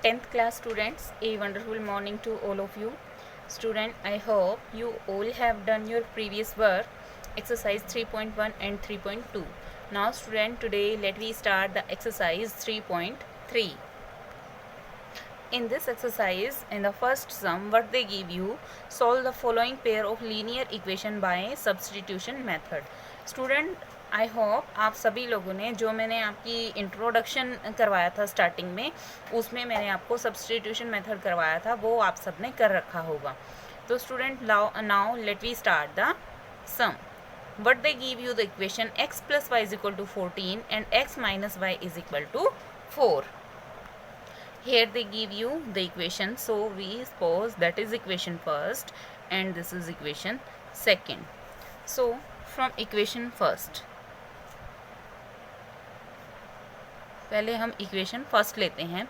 10th class students, a wonderful morning to all of you. Student, I hope you all have done your previous work, exercise 3.1 and 3.2. Now student, today let me start the exercise 3.3. In this exercise, in the first sum, what they give you, solve the following pair of linear equation by substitution method. Student, I hope आप सभी लोगों ने, जो मैंने आपकी introduction करवाया था starting में, उसमें मैंने आपको सब्स्टिट्यूशन मेथड करवाया था, वो आप सब ने कर रखा होगा. तो student, now let we start the sum. What they give you the equation x plus y is equal to 14 and x minus y is equal to 4. Here they give you the equation, so we suppose that is equation first and this is equation second. So from equation first, पहले हम equation first लेते हैं.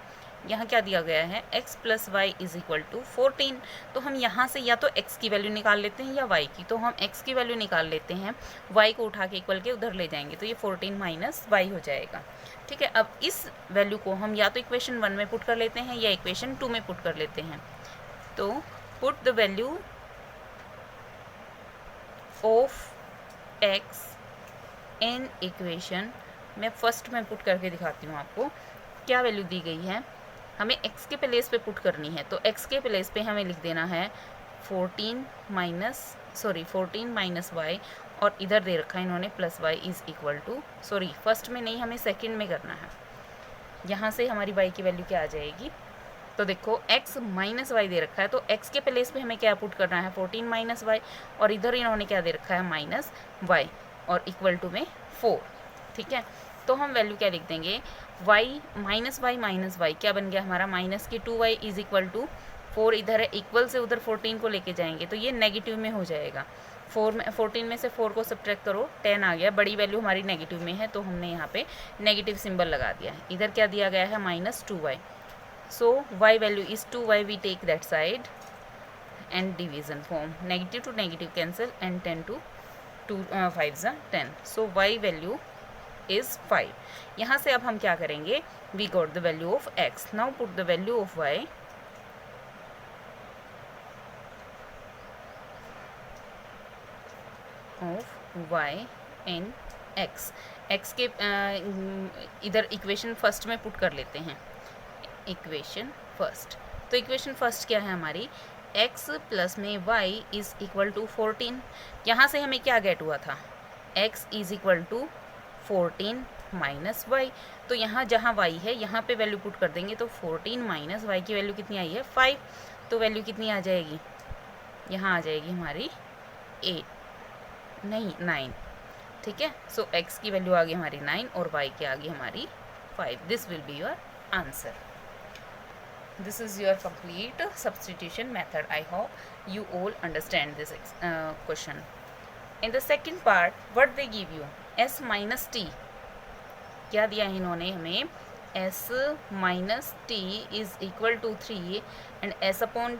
यहाँ क्या दिया गया है, x plus y is equal to 14. तो हम यहाँ से या तो x की वैल्यू निकाल लेते हैं या y की. तो हम x की वैल्यू निकाल लेते हैं, y को उठा के इक्वल के उधर ले जाएंगे, तो ये 14 माइनस वाई हो जाएगा. ठीक है, अब इस वैल्यू को हम या तो इक्वेशन 1 में पुट कर लेते हैं या इक्वेशन 2 में पुट कर लेते हैं. तो put the value of x in equation, मैं फर्स्ट में पुट करके दिखाती हूँ आपको क्या वैल्यू दी गई है. हमें x के प्लेस पे पुट करनी है, तो x के प्लेस पे हमें लिख देना है 14 माइनस y, और इधर दे रखा है इन्होंने plus y is equal to, sorry first में नहीं, हमें सेकंड में करना है. यहाँ से हमारी y की वैल्यू क्या आ जाएगी, तो देखो x माइनस वाई दे रखा है, तो x के प्लेस पे हमें क्या पुट करना है 14 माइनस वाई, और इधर इन्होंने क्या दे रखा है माइनस वाई, और इक्वल टू में 4. ठीक है, तो हम वैल्यू क्या लिख देंगे, y माइनस वाई क्या बन गया हमारा, माइनस की 2y इज इक्वल टू 4. इधर है इक्वल से उधर 14 को लेके जाएंगे तो ये नेगेटिव में हो जाएगा. 14 में से 4 को सब्ट्रैक्ट करो, 10 आ गया. बड़ी वैल्यू हमारी नेगेटिव में है, तो हमने यहाँ पे नेगेटिव सिंबल लगा दिया है. इधर क्या दिया गया है, minus 2y. So y value is 2y, we take that side and division form, negative to negative cancel and 10 two 2 5 10. So y value is 5. यहाँ से अब हम क्या करेंगे, we got the value of x. Now put the value of y. of y in x. x के इधर equation first में put कर लेते हैं. इक्वेशन फर्स्ट, तो इक्वेशन फर्स्ट क्या है हमारी, x प्लस में y इज इक्वल टू 14. यहाँ से हमें क्या गेट हुआ था, x is equal to 14 minus y. तो यहाँ जहाँ y है यहाँ पे वैल्यू पुट कर देंगे, तो 14 माइनस वाई की वैल्यू कितनी आई है 5. तो वैल्यू कितनी आ जाएगी, यहाँ आ जाएगी हमारी 9. ठीक है, सो x की वैल्यू आ गई हमारी 9 और y की आ गई हमारी 5. This will be your answer. This is your complete substitution method. I hope you all understand this question. In the second part, what they give you, s minus t. क्या दिया है इन्होंने हमें, s minus t is equal to 3 and s upon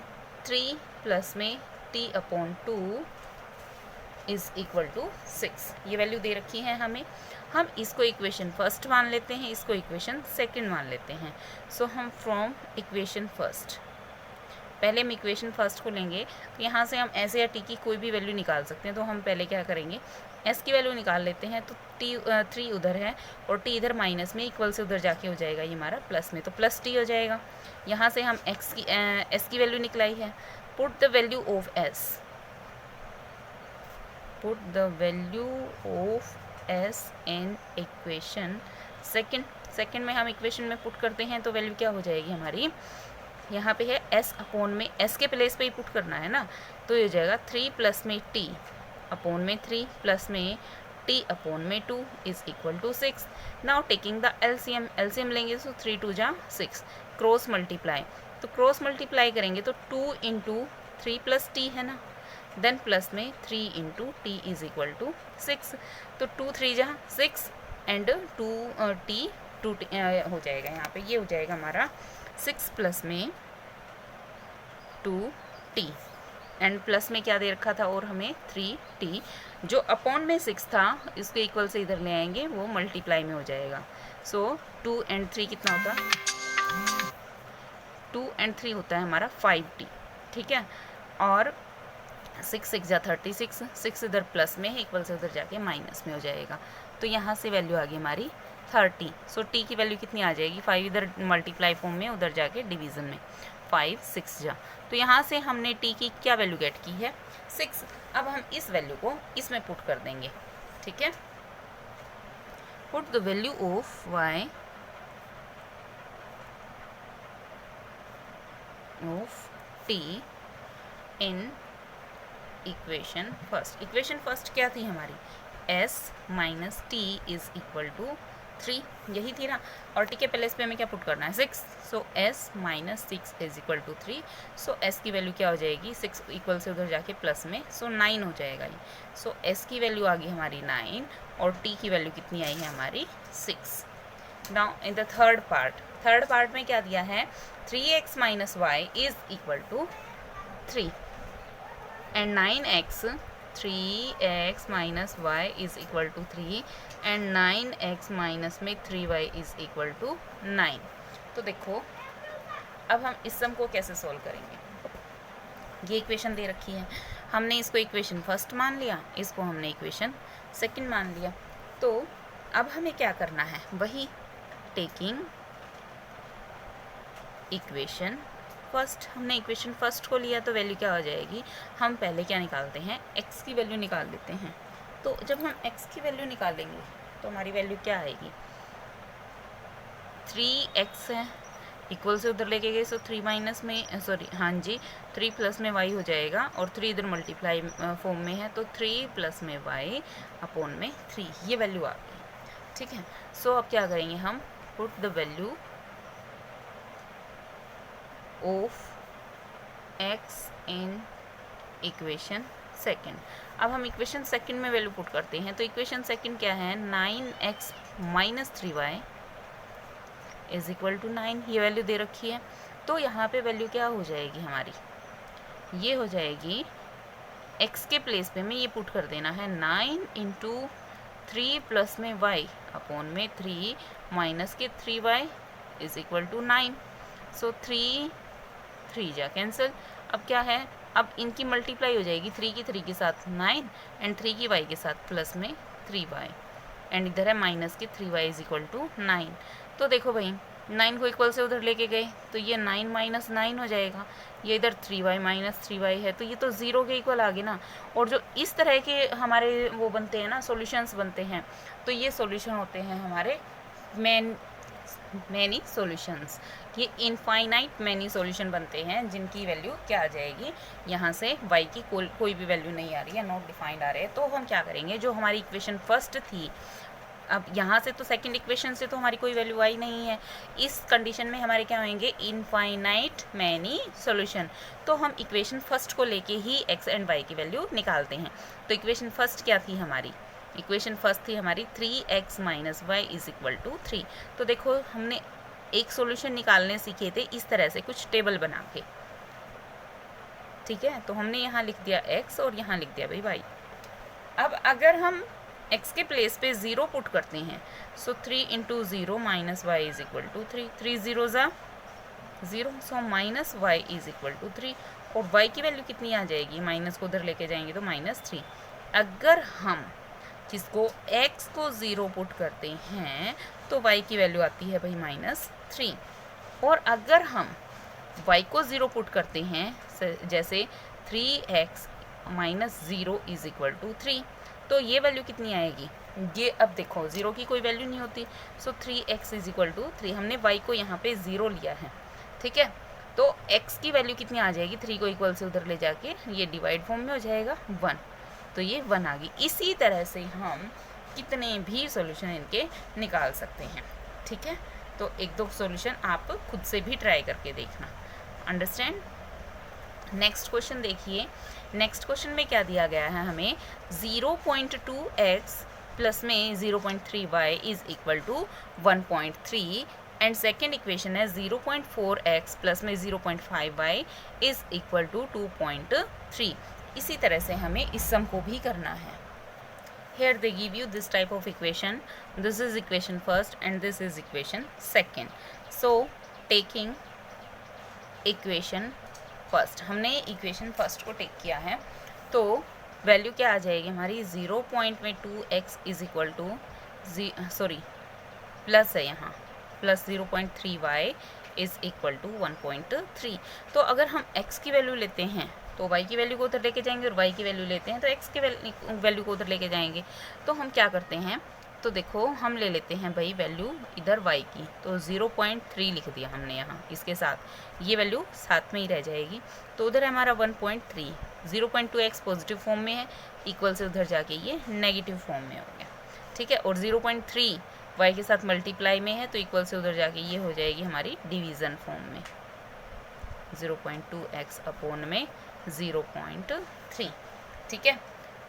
3 plus में t upon 2 is equal to 6. ये value दे रखी है हमें. हम इसको इक्वेशन फर्स्ट मान लेते हैं, इसको इक्वेशन सेकंड मान लेते हैं. सो हम फ्रॉम इक्वेशन फर्स्ट, पहले हम इक्वेशन फर्स्ट को लेंगे, तो यहाँ से हम s या t की कोई भी वैल्यू निकाल सकते हैं. तो हम पहले क्या करेंगे, s की वैल्यू निकाल लेते हैं. तो t 3 उधर है और t इधर माइनस में, इक्वल से उधर जाके हो जाएगा ये हमारा प्लस में, तो प्लस t हो जाएगा. यहाँ से हम s की वैल्यू निकलाई है. Put the value of s, put the value of s in equation second में हम इक्वेशन में पुट करते हैं, तो वैल्यू क्या हो जाएगी हमारी, यहाँ पे है s अपॉन में, s के प्लेस पे ही पुट करना है ना, तो ये हो जाएगा 3 प्लस में t अपॉन में 3 प्लस में t अपॉन में 2 is equal to 6. Now taking the LCM लेंगे, तो 3 2 जा 6, क्रॉस मल्टीप्लाई. तो क्रॉस मल्टीप्लाई करेंगे तो 2 इंटू 3 प्लस t है ना, देन प्लस में 3 into t is equal to 6. तो 2 3 जा 6 एंड 2 t हो जाएगा. यहाँ पे ये हो जाएगा हमारा 6 प्लस में 2t एंड प्लस में क्या दे रखा था, और हमें 3t, जो अपॉन में 6 था इसके इक्वल से इधर ले आएंगे, वो मल्टीप्लाई में हो जाएगा. सो 2 एंड 3 कितना होता, 2 एंड 3 होता है हमारा 5t, ठीक है। और 6 6 जा 36, 6 इधर प्लस में है, इक्वल से उधर जाके माइनस में हो जाएगा, तो यहाँ से वैल्यू आ गई हमारी 30। सो टी की वैल्यू कितनी आ जाएगी, 5 इधर मल्टीप्लाई फॉर्म में, उधर जाके डिवीज़न में, 5 6 जा, तो यहाँ से हमने टी की क्या वैल्यू गेट की है, 6। अब हम इस वैल्यू को इसमें पुट कर देंगे, ठीक है। Put the value of y of t in equation first. Equation first क्या थी हमारी, s minus T is equal to 3, यही थी ना। और टी के पहले इस पे हमें क्या पुट करना है, 6। So s minus 6 is equal to 3। So s की वैल्यू क्या हो जाएगी, 6 इक्वल से उधर जाके प्लस में, सो 9 हो जाएगा ये। सो s की वैल्यू आ गई हमारी 9 और t की वैल्यू कितनी आई है हमारी 6। Now in the third part में क्या दिया है, 3x minus y is equal to 3 and 9x 3x minus y is equal to 3 and 9x minus में 3y is equal to 9। तो देखो अब हम इस सम को कैसे सॉल्व करेंगे। ये इक्वेशन दे रखी है, हमने इसको इक्वेशन फर्स्ट मान लिया, इसको हमने इक्वेशन सेकंड मान लिया। तो अब हमें क्या करना है, वही टेकिंग इक्वेशन फर्स्ट, हमने इक्वेशन फर्स्ट को लिया तो वैल्यू क्या हो जाएगी, हम पहले क्या निकालते हैं, x की वैल्यू निकाल देते हैं। तो जब हम x की वैल्यू निकालेंगे तो हमारी वैल्यू क्या आएगी, 3x है, इक्वल से उधर लेके गए, सो 3 माइनस में सॉरी हाँ जी 3 प्लस में y हो जाएगा, और 3 इधर मल्टीप्लाई फॉर्म में है, तो 3 प्लस में y अपॉन में 3, ये वैल्यू आ गई, ठीक है। सो अब क्या करेंगे हम, put the value of x in equation second. अब हम इक्वेशन सेकंड में वैल्यू पुट करते हैं, तो इक्वेशन सेकंड क्या है, 9x minus 3y is equal to 9, ये वैल्यू दे रखी है। तो यहाँ पे वैल्यू क्या हो जाएगी हमारी, ये हो जाएगी x के प्लेस पे हमें ये पुट कर देना है, 9 इंटू 3 प्लस में y अपॉन में 3 माइनस के 3y इज इक्वल टू 9। सो 3 जा कैंसिल। अब क्या है, अब इनकी मल्टीप्लाई हो जाएगी, 3 की 3 के साथ 9 एंड 3 की y के साथ प्लस में 3y एंड इधर है माइनस के 3y इज इक्वल टू 9। तो देखो भाई 9 को इक्वल से उधर लेके गए तो ये 9 माइनस 9 हो जाएगा, ये इधर 3y माइनस 3y है, तो ये तो ज़ीरो के इक्वल आ गए ना। और जो इस तरह के हमारे वो बनते हैं ना, सॉल्यूशंस बनते हैं, तो ये सॉल्यूशन होते हैं हमारे मैनी सॉल्यूशंस। ये इनफाइनाइट मैनी सॉल्यूशन बनते हैं जिनकी वैल्यू क्या आ जाएगी, यहाँ से y की कोई भी वैल्यू नहीं आ रही है, नॉट डिफाइंड आ रहे हैं। तो हम क्या करेंगे, जो हमारी इक्वेशन फर्स्ट थी, अब यहाँ से तो सेकंड इक्वेशन से तो हमारी कोई वैल्यू आई नहीं है, इस कंडीशन में हमारे क्या होंगे, इनफाइनाइट मैनी सॉल्यूशन। तो हम इक्वेशन फर्स्ट को लेके ही x एंड y की वैल्यू निकालते हैं। तो इक्वेशन फर्स्ट क्या थी हमारी, इक्वेशन फर्स्ट थी हमारी 3x minus y is equal to 3। तो देखो हमने एक सॉल्यूशन निकालने सीखे थे इस तरह से, कुछ टेबल बना के, ठीक है। तो हमने यहाँ लिख दिया x और यहाँ लिख दिया भाई y। अब अगर हम x के प्लेस पे 0 पुट करते हैं, so 3 into 0 minus y is equal to 3, 3 0 ज़ा 0, so minus y is equal to 3। और y की वैल्यू कितनी आ जाएगी, माइनस को उधर लेके जाएंगे तो माइनस 3। अगर हम किसको x को 0 पुट करते हैं तो y की वैल्यू आती है भाई माइनस 3। और अगर हम y को 0 पुट करते हैं, जैसे 3x minus 0 is equal to 3, तो ये वैल्यू कितनी आएगी, ये अब देखो 0 की कोई वैल्यू नहीं होती, सो 3x इज इक्वल टू 3। हमने y को यहाँ पे 0 लिया है, ठीक है। तो x की वैल्यू कितनी आ जाएगी, 3 को इक्वल से उधर ले जाके ये डिवाइड फॉर्म में हो जाएगा 1, तो ये 1 आ गई। इसी तरह से हम कितने भी सॉल्यूशन इनके निकाल सकते हैं, ठीक है। तो एक दो सॉल्यूशन आप खुद से भी ट्राई करके देखना, अंडरस्टैंड। नेक्स्ट क्वेश्चन देखिए, नेक्स्ट क्वेश्चन में क्या दिया गया है हमें, 0.2x प्लस में 0.3y is equal to 1.3 and second equation है 0.4x प्लस में 0.5y इज इक्वल टू 2.3। इसी तरह से हमें इस सम को भी करना है। Here they give you this type of equation, this is equation first and this is equation second. So taking equation first, हमने इक्वेशन फर्स्ट को टेक किया है, तो वैल्यू क्या आ जाएगी हमारी 0 पॉइंट में 2x is equal two plus है यहाँ plus 0.3y is equal to 1.3। तो अगर हम x की वैल्यू लेते हैं तो y की वैल्यू को उधर लेके जाएंगे, और y की वैल्यू लेते हैं तो x की वैल्यू को उधर लेके जाएंगे। तो हम क्या करते हैं, तो देखो हम ले लेते हैं भाई वैल्यू इधर y की, तो 0.3 लिख दिया हमने यहाँ, इसके साथ ये वैल्यू साथ में ही रह जाएगी। तो उधर है हमारा 1.3, 0.2x पॉजिटिव फॉर्म में है, इक्वल से उधर जाके ये नेगेटिव फॉर्म में हो गया, ठीक है। और 0.3 y के साथ मल्टीप्लाई में है, तो इक्वल से उधर जाके ये हो जाएगी हमारी डिवीज़न फॉर्म में, 0.2x अपॉन में 0.3, ठीक है।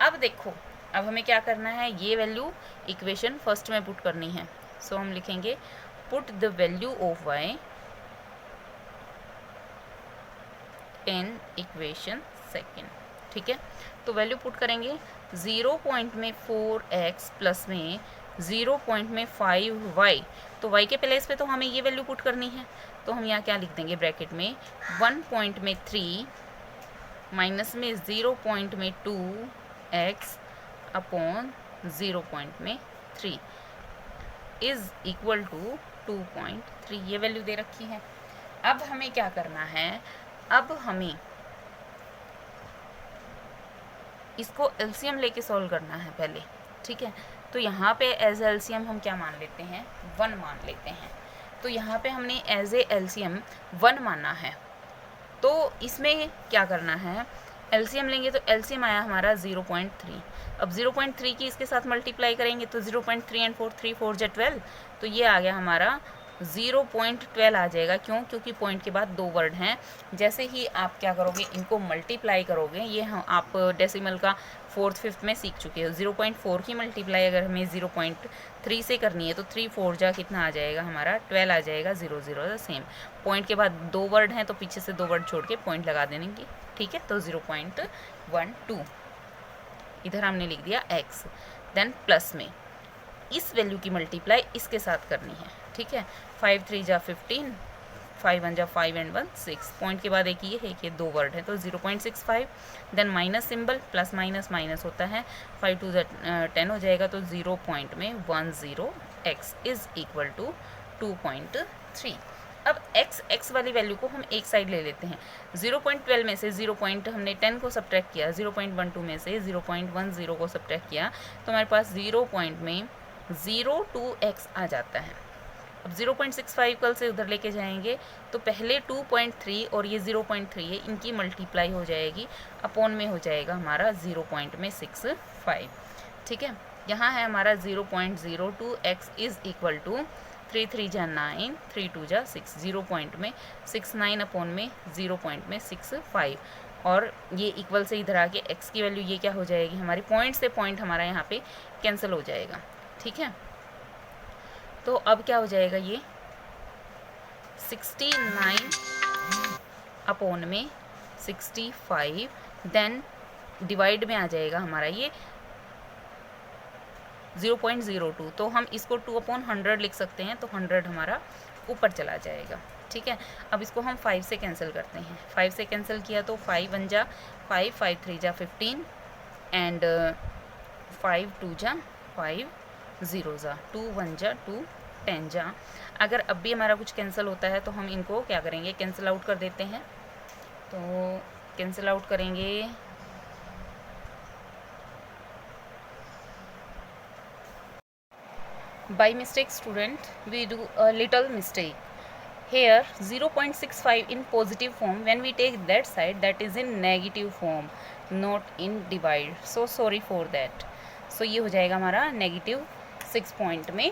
अब देखो, अब हमें क्या करना है, ये वैल्यू इक्वेशन फर्स्ट में पुट करनी है। सो हम लिखेंगे put the value of y in equation second, ठीक है। तो वैल्यू पुट करेंगे 0.4x प्लस में 0.5y, तो y के प्लेस पे तो हमें ये वैल्यू पुट करनी है, तो हम यहाँ क्या लिख देंगे ब्रैकेट में 1.3 माइनस में 0.2x upon 0.3 is equal to 2.3, ये वैल्यू दे रखी है। अब हमें क्या करना है, अब हमें इसको एलसीएम लेके सॉल्व करना है पहले, ठीक है। तो यहाँ पे एज एलसीएम हम क्या मान लेते हैं, 1 मान लेते हैं। तो यहाँ पे हमने एज ए एलसीएम 1 माना है, तो इसमें क्या करना है, एलसीएम लेंगे तो एलसीएम आया हमारा 0.3। अब 0.3 की इसके साथ मल्टीप्लाई करेंगे तो 0.3 एंड 4 3 4 जा 12, तो ये आ गया हमारा 0.12 आ जाएगा। क्यों? क्योंकि पॉइंट के बाद 2 वर्ड हैं। जैसे ही आप क्या करोगे, इनको मल्टीप्लाई करोगे, ये हम आप डेसिमल का 4th 5th में सीख चुके हो। 0.4 की मल्टीप्लाई अगर हमें 0.3 से करनी है तो 3 4 जा कितना आ जाएगा हमारा 12 आ जाएगा, 0 0 सेम। पॉइंट के बाद 2 वर्ड हैं तो पीछे से 2 वर्ड छोड़ के पॉइंट लगा देंगे, ठीक है। तो 0.12 इधर हमने लिख दिया x, देन प्लस में इस वैल्यू की मल्टीप्लाई इसके साथ करनी है, ठीक है। 5 3 जा 15, 5 1 जा 5 एंड 1 6, पॉइंट के बाद एक ये है कि 2 वर्ड है तो 0.65, then minus symbol, plus minus minus होता है, 5 2 जा 10 हो जाएगा, तो 0.10x इज इक्वल टू 2.3। अब x वाली वैल्यू को हम एक साइड ले लेते हैं। 0.12 में से हमने 10 को सब्ट्रैक्ट किया, 0.12 में से 0.10 को सब्ट्रैक्ट किया, तो हमारे पास 0.02x आ जाता है। अब 0.65 कल से उधर लेके जाएंगे तो पहले 2.3 और ये 0.3 है, इनकी मल्टीप्लाई हो जाएगी, अपॉन में हो जाएगा हमारा 0.65, ठीक है। यहाँ है हमारा 0.02x इज इक्वल टू 3 3 जा 9, 3 2 जा 6, 0.69 अपॉन में 0.65, और ये इक्वल से इधर आके x की वैल्यू ये क्या हो जाएगी हमारी, पॉइंट से पॉइंट हमारा यहाँ पे कैंसिल हो जाएगा, ठीक है। तो अब क्या हो जाएगा, ये 69 अपॉन में 65, देन डिवाइड में आ जाएगा हमारा ये 0.02, तो हम इसको 2/100 लिख सकते हैं, तो 100 हमारा ऊपर चला जाएगा, ठीक है। अब इसको हम 5 से कैंसिल करते हैं, 5 से कैंसिल किया तो 5 1 जा 5, 5 3 जा 15 एंड 5 2 जा 5, 0 जा 2 1 जा 2, 10 जा। अगर अब भी हमारा कुछ कैंसिल होता है तो हम इनको क्या करेंगे, कैंसिल आउट कर देते हैं। तो कैंसिल आउट करेंगे, by mistake student we do a little mistake here, 0.65 in positive form, when we take that side that is in negative form, not in divide, so sorry for that। so ये हो जाएगा हमारा -6.50,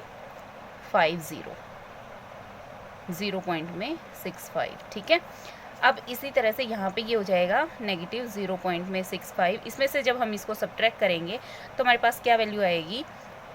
0.65, ठीक है। अब इसी तरह से यहाँ पे ये हो जाएगा -0.65, इसमें से जब हम इसको सब्ट्रैक्ट करेंगे तो हमारे पास क्या वैल्यू आएगी,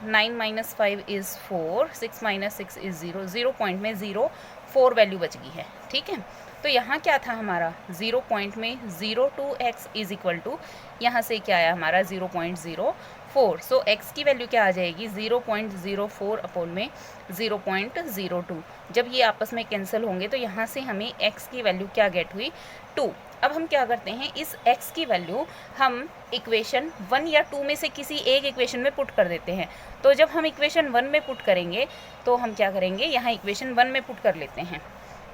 9 - 5 इज़ 4, 6 - 6 इज़ 0, 0.04 वैल्यू बच गई है, ठीक है। तो यहाँ क्या था हमारा, 0.02x इज़ इक्वल टू, यहाँ से क्या आया हमारा 0.04, 4, सो x की वैल्यू क्या आ जाएगी 0.04 अपॉन में 0.02। जब ये आपस में कैंसिल होंगे तो यहाँ से हमें x की वैल्यू क्या गेट हुई 2। अब हम क्या करते हैं, इस x की वैल्यू हम इक्वेशन 1 या 2 में से किसी एक इक्वेशन में पुट कर देते हैं। तो जब हम इक्वेशन 1 में पुट करेंगे तो हम क्या करेंगे, यहाँ इक्वेशन 1 में पुट कर लेते हैं।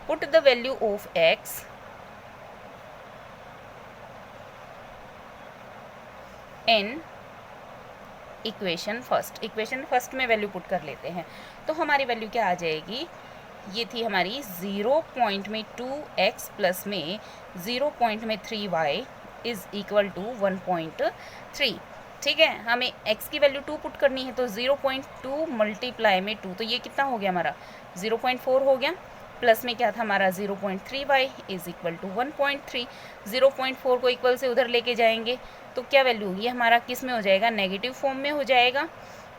Put the value of x in equation first में वैल्यू पुट कर लेते हैं। तो हमारी वैल्यू क्या आ जाएगी, ये थी हमारी 0.2x प्लस में 0.3y इज़ इक्वल टू 1.3। ठीक है, हमें x की वैल्यू 2 पुट करनी है, तो 0.2 मल्टीप्लाई में 2, तो ये कितना हो गया हमारा 0.4 हो गया। प्लस में क्या था हमारा 0.3y इज़ इक्वल टू 1.3। 0.4 को इक्वल से उधर लेके जाएंगे तो क्या वैल्यू, ये हमारा किस में हो जाएगा, नेगेटिव फॉर्म में हो जाएगा।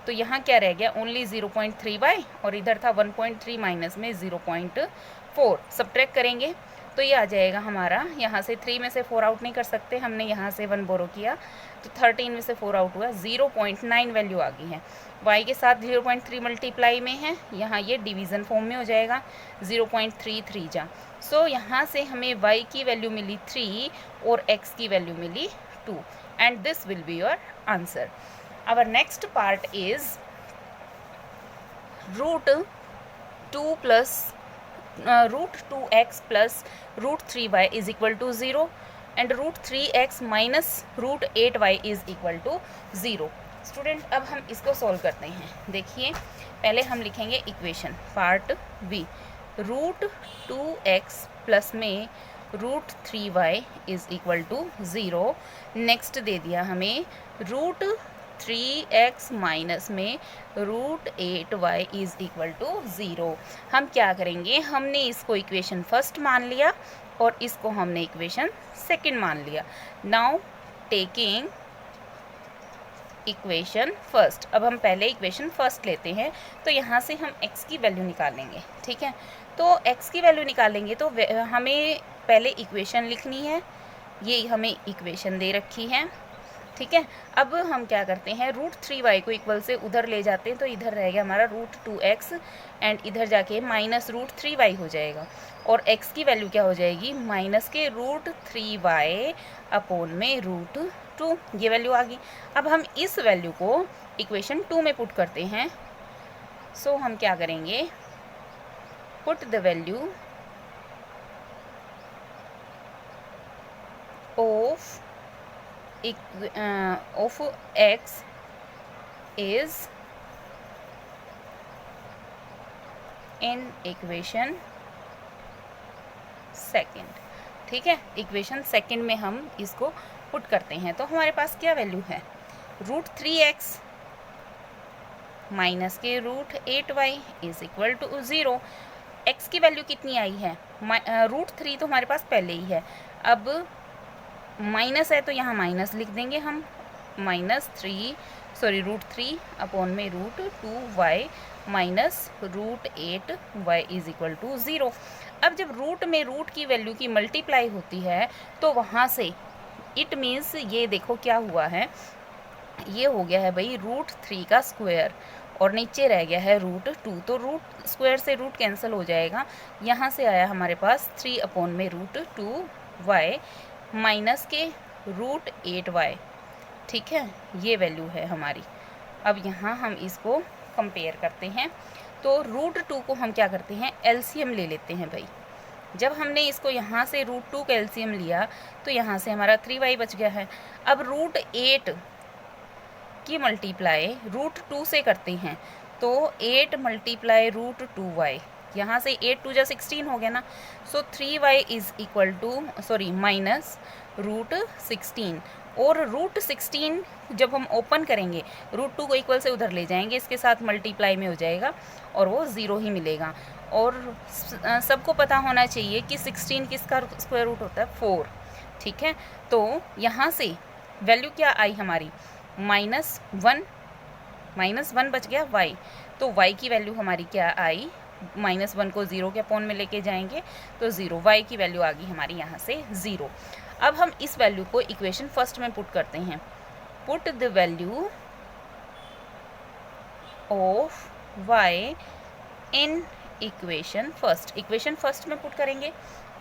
तो यहाँ क्या रह गया, ओनली 0.3y, और इधर था 1.3 माइनस में 0.4। सब्ट्रैक्ट करेंगे तो ये आ जाएगा हमारा, यहाँ से 3 में से 4 आउट नहीं कर सकते, हमने यहाँ से 1 बोरो किया तो 13 में से 4 आउट हुआ, 0.9 वैल्यू आ गई है। y के साथ 0.3 मल्टीप्लाई में है, यहाँ ये डिवीज़न फॉर्म में हो जाएगा 0.33 जा। सो यहाँ से हमें y की वैल्यू मिली 3 और x की वैल्यू मिली 2, and this will be your answer. Our next part is root 2x plus root 3y is equal to 0 and root 3x minus root 8y is equal to 0। Student अब हम इसको solve करते हैं। देखिए पहले हम लिखेंगे equation part B, root 2x plus में root 3y is equal to 0। Next दे दिया हमें रूट 3x माइनस में root 8y is equal to 0। हम क्या करेंगे, हमने इसको इक्वेशन फर्स्ट मान लिया और इसको हमने इक्वेशन सेकंड मान लिया। नाउ टेकिंग इक्वेशन फर्स्ट, अब हम पहले इक्वेशन फर्स्ट लेते हैं, तो यहाँ से हम x की वैल्यू निकालेंगे। ठीक है, तो x की वैल्यू निकालेंगे तो हमें पहले इक्वेशन लिखनी है, ये हमें इक्वेशन दे रखी है। ठीक है, अब हम क्या करते हैं, रूट 3y को इक्वल से उधर ले जाते हैं, तो इधर रहेगा हमारा रूट 2x एंड इधर जाके माइनस रूट 3y हो जाएगा, और x की वैल्यू क्या हो जाएगी, माइनस के रूट 3y अपॉन में रूट 2, ये वैल्यू आ गई। अब हम इस वैल्यू को इक्वेशन 2 में पुट करते हैं। सो हम क्या करेंगे, put the value of x is in equation second. ठीक है, इक्वेशन सेकेंड में हम इसको पुट करते हैं, तो हमारे पास क्या वैल्यू है, रूट 3x माइनस के root 8y is equal to 0। x की वैल्यू कितनी आई है, रूट 3 तो हमारे पास पहले ही है, अब माइनस है तो यहाँ माइनस लिख देंगे हम, रूट 3 अपॉन में root 2y minus root 8y is equal to 0। अब जब रूट में रूट की वैल्यू की मल्टीप्लाई होती है तो वहाँ से इट मीन्स ये देखो क्या हुआ है, ये हो गया है भाई रूट 3 का स्क्वायर और नीचे रह गया है रूट 2, तो रूट स्क्वायर से रूट कैंसिल हो जाएगा, यहाँ से आया हमारे पास 3 अपॉन में रूट 2y माइनस के रूट 8y। ठीक है, ये वैल्यू है हमारी। अब यहाँ हम इसको कंपेयर करते हैं, तो रूट 2 को हम क्या करते हैं, एलसीएम ले लेते हैं भाई। जब हमने इसको यहाँ से रूट 2 का एलसीएम लिया तो यहाँ से हमारा 3y बच गया है। अब रूट 8 की मल्टीप्लाई रूट 2 से करते हैं, तो 8 मल्टीप्लाई रूट 2y, यहाँ से 8 2 जा 16 हो गया ना, so 3y is equal to minus root 16, और रूट 16 जब हम ओपन करेंगे रूट 2 को इक्वल से उधर ले जाएंगे, इसके साथ मल्टीप्लाई में हो जाएगा और वो 0 ही मिलेगा। और सबको पता होना चाहिए कि 16 किसका स्क्वायर रूट होता है, 4। ठीक है, तो यहाँ से वैल्यू क्या आई हमारी, -1 बच गया y, तो y की वैल्यू हमारी क्या आई, -1 को 0 के अपॉन में लेके जाएंगे तो 0, y की वैल्यू आ गई हमारी यहाँ से 0। अब हम इस वैल्यू को इक्वेशन फर्स्ट में पुट करते हैं, put the value of y in equation first. Equation first में पुट करेंगे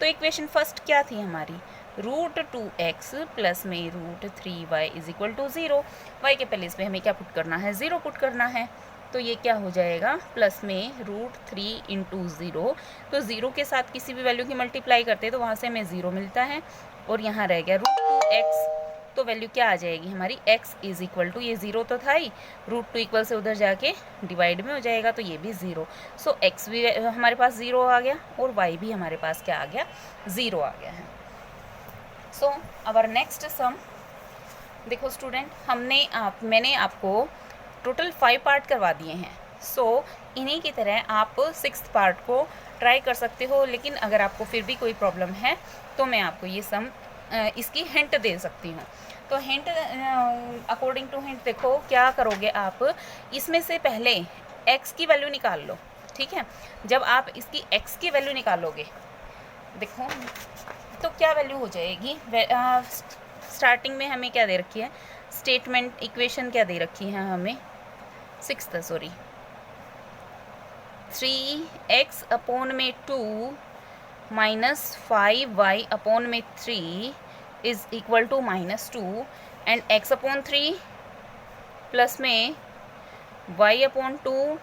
तो इक्वेशन फर्स्ट क्या थी हमारी, √2x प्लस में √3y is equal to 0। y के प्लेस पे हमें क्या पुट करना है, 0 पुट करना है। तो ये क्या हो जाएगा, प्लस में √3 इंटू 0। तो 0 के साथ किसी भी वैल्यू की मल्टीप्लाई करते हैं तो वहाँ से हमें 0 मिलता है, और यहाँ रह गया √2x। तो वैल्यू क्या आ जाएगी हमारी, x इज इक्वल टू, ये 0 तो था ही, √2 इक्वल से उधर जाके डिवाइड में हो जाएगा तो ये भी 0। सो x भी हमारे पास 0 आ गया और y भी हमारे पास क्या आ गया, 0 आ गया है। सो आवर नेक्स्ट सम, देखो स्टूडेंट, मैंने आपको टोटल 5 पार्ट करवा दिए हैं। सो इन्हीं की तरह आप 6th पार्ट को ट्राई कर सकते हो, लेकिन अगर आपको फिर भी कोई प्रॉब्लम है तो मैं आपको ये सम इसकी हिंट दे सकती हूँ। तो हिंट, अकॉर्डिंग टू हिंट देखो क्या करोगे आप, इसमें से पहले x की वैल्यू निकाल लो, ठीक है। जब आप इसकी x की वैल्यू निकालोगे, देखो तो क्या वैल्यू हो जाएगी, स्टार्टिंग में हमें क्या दे रखी है, स्टेटमेंट इक्वेशन क्या दे रखी है हमें, 3x अपॉन में 2 माइनस 5y अपॉन में 3 is equal to -2 and x upon 3 plus में y upon 2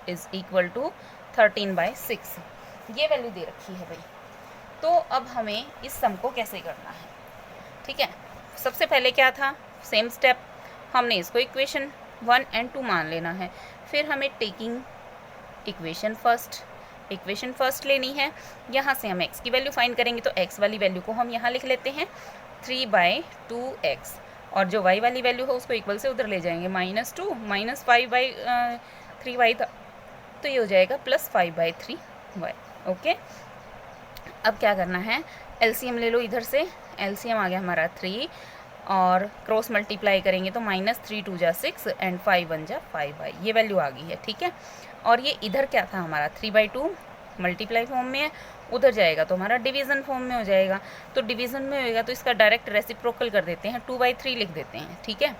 is equal to 13/6। ये वैल्यू दे रखी है भाई। तो अब हमें इस सम को कैसे करना है, ठीक है। सबसे पहले क्या था, सेम स्टेप, हमने इसको इक्वेशन 1 और 2 मान लेना है। फिर हमें टेकिंग इक्वेशन फर्स्ट लेनी है। यहाँ से हम x की वैल्यू फाइंड करेंगे, तो x वाली वैल्यू को हम यहाँ लिख लेते हैं 3/2x, और जो y वाली वैल्यू है उसको इक्वल से उधर ले जाएंगे, -2 माइनस 5/3y था, तो ये हो जाएगा +5/3y। ओके, अब क्या करना है, एलसीएम ले लो, इधर से एलसीएम आ गया हमारा 3, और क्रॉस मल्टीप्लाई करेंगे तो -3 2 जा 6 एंड 5 1 जा 5y, ये वैल्यू आ गई है, ठीक है। और ये इधर क्या था हमारा, 3/2 मल्टीप्लाई फॉर्म में है, उधर जाएगा तो हमारा डिवीज़न फॉर्म में हो जाएगा। तो डिवीज़न में होएगा तो इसका डायरेक्ट रेसिप्रोकल कर देते हैं, 2/3 लिख देते हैं, ठीक है।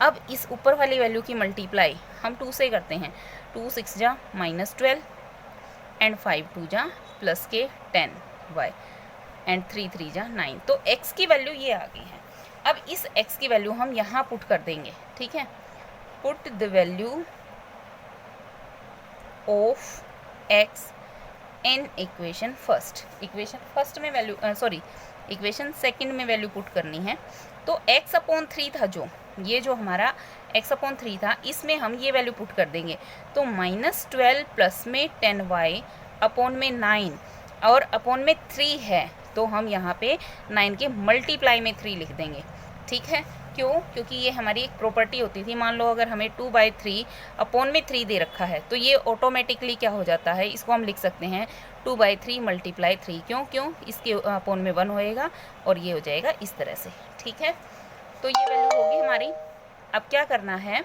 अब इस ऊपर वाली वैल्यू की मल्टीप्लाई हम 2 से करते हैं, 2 6 जा -12 एंड 5 2 जा प्लस के 10y एंड 3 3 जा 9। तो x की वैल्यू ये आ गई है। अब इस x की वैल्यू हम यहाँ पुट कर देंगे, ठीक है। Put the value of x in equation first में वैल्यू, इक्वेशन सेकंड में वैल्यू पुट करनी है। तो x अपॉन 3 था, जो हमारा x अपॉन 3 था, इसमें हम ये वैल्यू पुट कर देंगे। तो -12 प्लस में 10y अपॉन में 9 और अपॉन में 3 है, तो हम यहाँ पे 9 के मल्टीप्लाई में 3 लिख देंगे, ठीक है। क्यों, क्योंकि ये हमारी एक प्रॉपर्टी होती थी। मान लो अगर हमें 2/3 अपॉन में 3 दे रखा है तो ये ऑटोमेटिकली क्या हो जाता है, इसको हम लिख सकते हैं 2/3 मल्टीप्लाई 3। क्यों, इसके अपॉन में 1 होएगा और ये हो जाएगा इस तरह से, ठीक है। तो ये वैल्यू होगी हमारी। अब क्या करना है,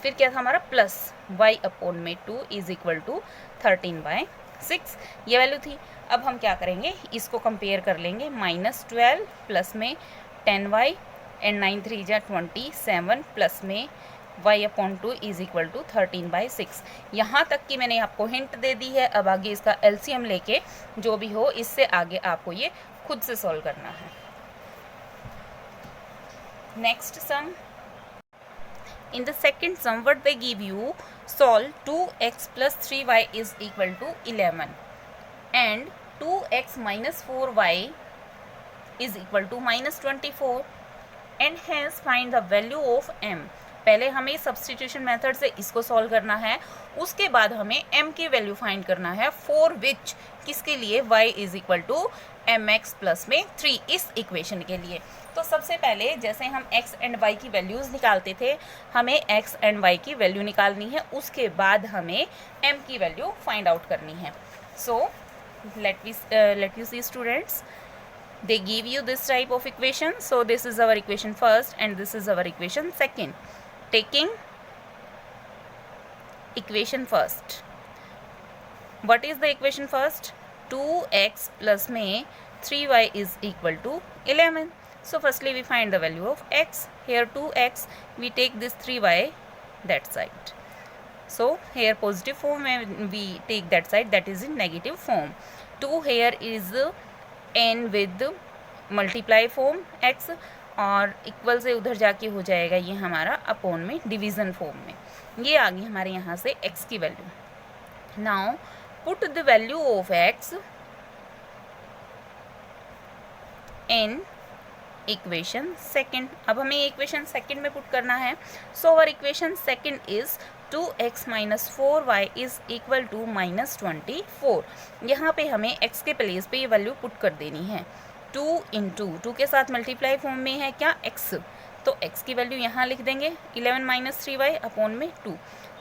फिर क्या था हमारा, प्लस y अपॉन में 2 इज इक्वल टू 13/6, ये वैल्यू थी। अब हम क्या करेंगे, इसको कंपेयर कर लेंगे, -12 प्लस में 10y एंड 9 3 जा 27 प्लस में y upon 2 is equal to 13/6। यहाँ तक कि मैंने आपको हिंट दे दी है। अब आगे इसका एलसीएम लेके जो भी हो, इससे आगे आपको ये खुद से सॉल्व करना है। Next sum, in the second sum what they give you, solve 2x plus 3y is equal to 11 and 2x minus 4y is equal to -24 and hence find the value of m। पहले हमें substitution method से इसको solve करना है, उसके बाद हमें m की वैल्यू फाइंड करना है, फॉर विच, किसके लिए, y is equal to mx plus में 3, इस इक्वेशन के लिए। तो सबसे पहले जैसे हम x एंड y की वैल्यूज़ निकालते थे, हमें x एंड y की वैल्यू निकालनी है, उसके बाद हमें m की वैल्यू फाइंड आउट करनी है। सो let you see students, they give you this type of equation. So this is our equation first and this is our equation second. Taking equation first, what is the equation first, 2x plus में 3y is equal to 11. So firstly we find the value of x. Here 2x, we take this 3y that side. So here positive form when we take that side, that is in negative form. 2 here is n with multiply form x, और equal से उधर जाके हो जाएगा ये हमारा upon में division form में. ये आ गई हमारे यहाँ से x की value. Now put the value of x in equation second. अब हमें इक्वेशन सेकेंड में पुट करना है. So our equation second is 2x minus 4y is equal to minus 24. यहाँ पे हमें x के प्लेस पे ये वैल्यू पुट कर देनी है. 2 इंटू 2 के साथ मल्टीप्लाई फॉर्म में है क्या x, तो x की वैल्यू यहाँ लिख देंगे 11 माइनस 3y अपॉन में 2.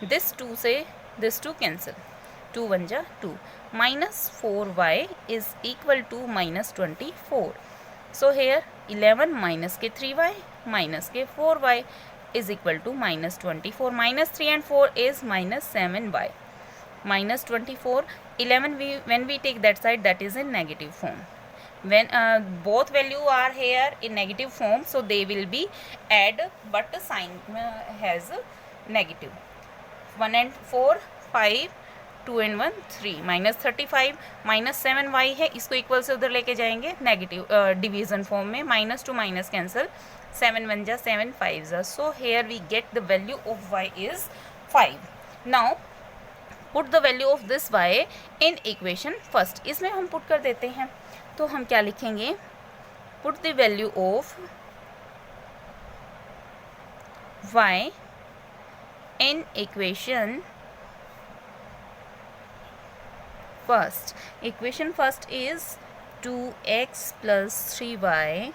दिस 2 से दिस 2 कैंसिल, 2 1 जा 2, minus 4y is equal to minus 24. So here 11 minus के 3y माइनस के 4y is equal to minus 24. Minus 3 and 4 is minus 7y. Minus 24, 11 when we take that side, that is in negative form. When both value are here in negative form, so they will be add, but the sign has negative. 1 and 4 5, 2 and 1 3, minus 35 minus 7y है, इसको equal से उधर लेके जाएंगे negative division form में. Minus to minus cancel, 7 1 जा 7 5 जा. So here we get the value of y is 5. Now put the value of this y in equation first. इसमें हम पुट कर देते हैं, तो हम क्या लिखेंगे, put the value of y in equation first. Equation first is 2x plus 3y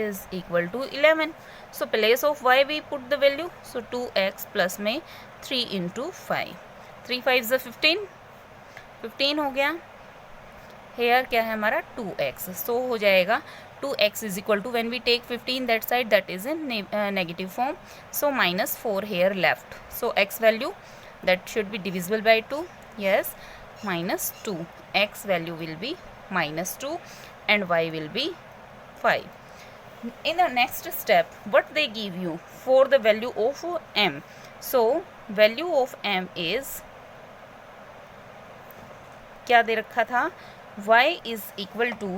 is equal to 11. So place of y we put the value. So 2x plus में 3 into 5. 3 5 is 15. 15 हो गया. Here क्या है हमारा 2x. So हो जाएगा 2x is equal to, when we take 15 that side, that is in negative form. So minus 4 here left. So x value that should be divisible by 2. Yes. Minus 2. X value will be minus 2 and y will be 5. In the next step, what they give you for the value of m. So value of m is, क्या दे रखा था, y is equal to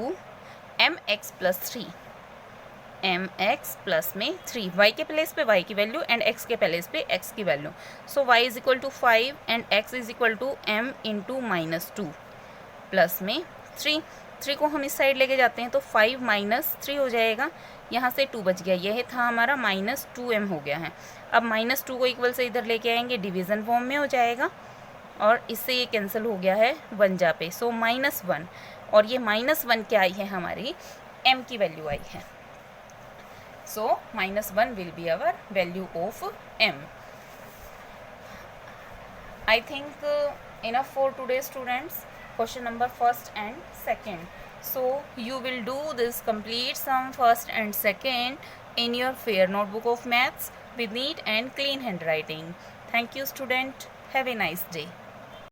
mx plus 3. mx plus में 3, y के place पे y की value and x के place पे x की value. So y is equal to 5 and x is equal to m into minus 2 plus में 3. 3 को हम इस साइड लेके जाते हैं तो 5 माइनस 3 हो जाएगा. यहाँ से 2 बच गया, यह था हमारा माइनस 2m हो गया है. अब माइनस 2 को इक्वल से इधर लेके आएंगे, डिवीज़न फॉर्म में हो जाएगा और इससे ये कैंसिल हो गया है 1 जा पे. सो माइनस 1, और ये माइनस 1 क्या आई है हमारी, m की वैल्यू आई है. So minus 1 will be our value of m. I think enough for today students. Question number first and second. So you will do this complete sum first and second in your fair notebook of maths with neat and clean handwriting. Thank you student. Have a nice day.